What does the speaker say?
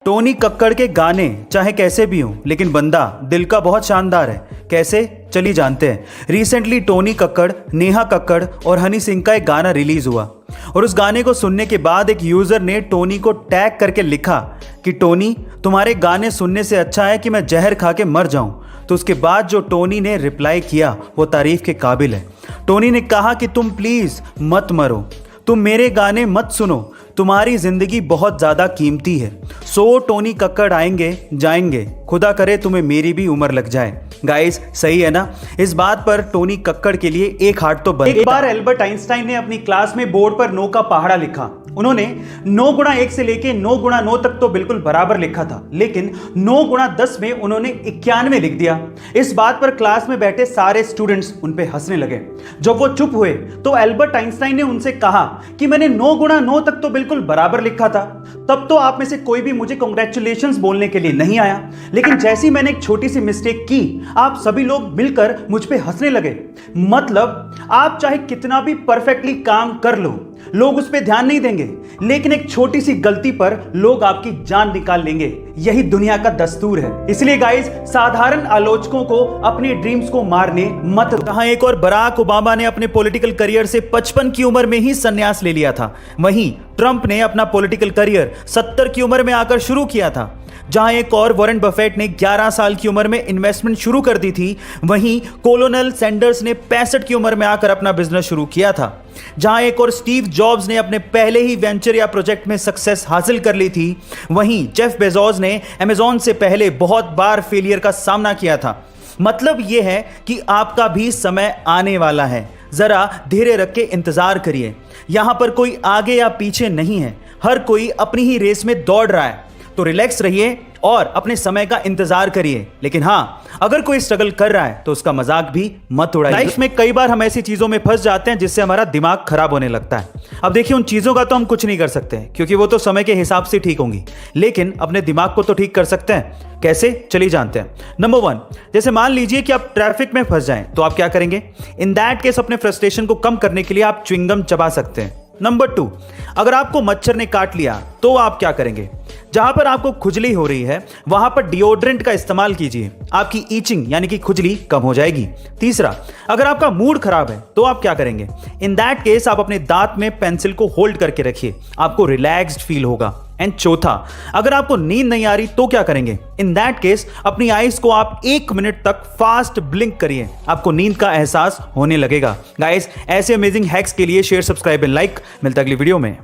Tony Kakkar के गाने चाहे कैसे भी हों लेकिन बंदा दिल का बहुत शानदार है। कैसे, चलिए जानते हैं। रिसेंटली टोनी कक्कड़, नेहा कक्कड़ और हनी सिंह का एक गाना रिलीज हुआ और उस गाने को सुनने के बाद एक यूजर ने टोनी को टैग करके लिखा कि टोनी, तुम्हारे गाने सुनने से अच्छा है कि मैं जहर खा के मर जाऊं। तो उसके बाद जो टोनी ने रिप्लाई किया वो तारीफ के काबिल है। टोनी ने कहा कि तुम प्लीज मत मरो, तुम मेरे गाने मत सुनो, तुम्हारी जिंदगी बहुत ज़्यादा कीमती है। सो टोनी कक्कड़ आएंगे जाएंगे, खुदा करे तुम्हें मेरी भी उम्र लग जाए। गाइस, सही है ना? इस बात पर टोनी कक्कड़ के लिए एक हार्ट तो बनता। एक बार एल्बर्ट आइंस्टाइन ने अपनी क्लास में बोर्ड पर 9 का पहाड़ा लिखा। उन्होंने 9 गुणा 1 से लेके 9 गुणा 9 तक तो बिल्कुल बराबर लिखा था, लेकिन 9 गुणा 10 में उन्होंने 91 लिख दिया। इस बात पर क्लास में बैठे सारे स्टूडेंट्स उन पे हंसने लगे। जब वो चुप हुए तो एल्बर्ट आइंस्टाइन ने उनसे कहा कि मैंने 9 गुणा 9 तक तो बिल्कुल बराबर लिखा था। तब तो आप में से कोई भी मुझे कांग्रेचुलेशंस बोलने के लिए नहीं आया, लेकिन जैसे ही मैंने एक छोटी सी मिस्टेक की, आप सभी लोग मिलकर मुझ पे हंसने लगे। मतलब आप चाहे कितना भी परफेक्टली काम कर लो, लोग उस पर ध्यान नहीं देंगे, लेकिन एक छोटी सी गलती पर लोग आपकी जान निकाल लेंगे। यही दुनिया का दस्तूर है। इसलिए गाइस, साधारण आलोचकों को अपने ड्रीम्स को मारने मत दो। कहां एक और बराक ओबामा ने अपने पॉलिटिकल करियर से 55 की उम्र में ही संन्यास ले लिया था, वहीं ट्रंप ने अपना पॉलिटिकल करियर 70 की उम्र में आकर शुरू किया था। जहां एक और वॉरेन बफेट ने 11 साल की उम्र में इन्वेस्टमेंट शुरू कर दी थी, वहीं कोलोनल सैंडर्स ने 65 की उम्र में आकर अपना बिजनेस शुरू किया था। जहां एक और स्टीव जॉब्स ने अपने पहले ही वेंचर या प्रोजेक्ट में सक्सेस हासिल कर ली थी, वहीं जेफ बेजोस ने अमेजॉन से पहले बहुत बार फेलियर का सामना किया था। मतलब यह है कि आपका भी समय आने वाला है, जरा धीरे रख के इंतजार करिए। यहां पर कोई आगे या पीछे नहीं है, हर कोई अपनी ही रेस में दौड़ रहा है। तो रिलैक्स रहिए और अपने समय का इंतजार करिए, लेकिन हाँ, अगर कोई स्ट्रगल कर रहा है तो उसका मजाक भी मत उड़ाइए। लाइफ में कई बार हम ऐसी चीजों में फंस जाते हैं जिससे हमारा दिमाग खराब होने लगता है। अब देखिए, उन चीजों का तो हम कुछ नहीं कर सकते क्योंकि वो तो समय के हिसाब से ठीक होंगी, लेकिन अपने दिमाग को तो ठीक कर सकते हैं। कैसे, चलिए जानते हैं। नंबर 1, जैसे मान लीजिए कि आप ट्रैफिक में फंस जाएं, तो आप क्या करेंगे? इन दैट केस अपने फ्रस्ट्रेशन को कम करने के लिए आप च्युइंगम चबा सकते हैं। नंबर 2, अगर आपको मच्छर ने काट लिया तो आप क्या करेंगे? जहां पर आपको खुजली हो रही है वहां पर डिओड्रेंट का इस्तेमाल कीजिए, आपकी ईचिंग यानी कि खुजली कम हो जाएगी। तीसरा, अगर आपका मूड खराब है तो आप क्या करेंगे? इन दैट केस आप अपने दांत में पेंसिल को होल्ड करके रखिए, आपको रिलैक्स्ड फील होगा। एंड चौथा, अगर आपको नींद नहीं आ रही तो क्या करेंगे? इन दैट केस अपनी आईज को आप 1 मिनट तक फास्ट ब्लिंक करिए, आपको नींद का एहसास होने लगेगा। गाइस, ऐसे अमेजिंग हैक्स के लिए शेयर, सब्सक्राइब एंड लाइक। मिलता है अगली वीडियो में।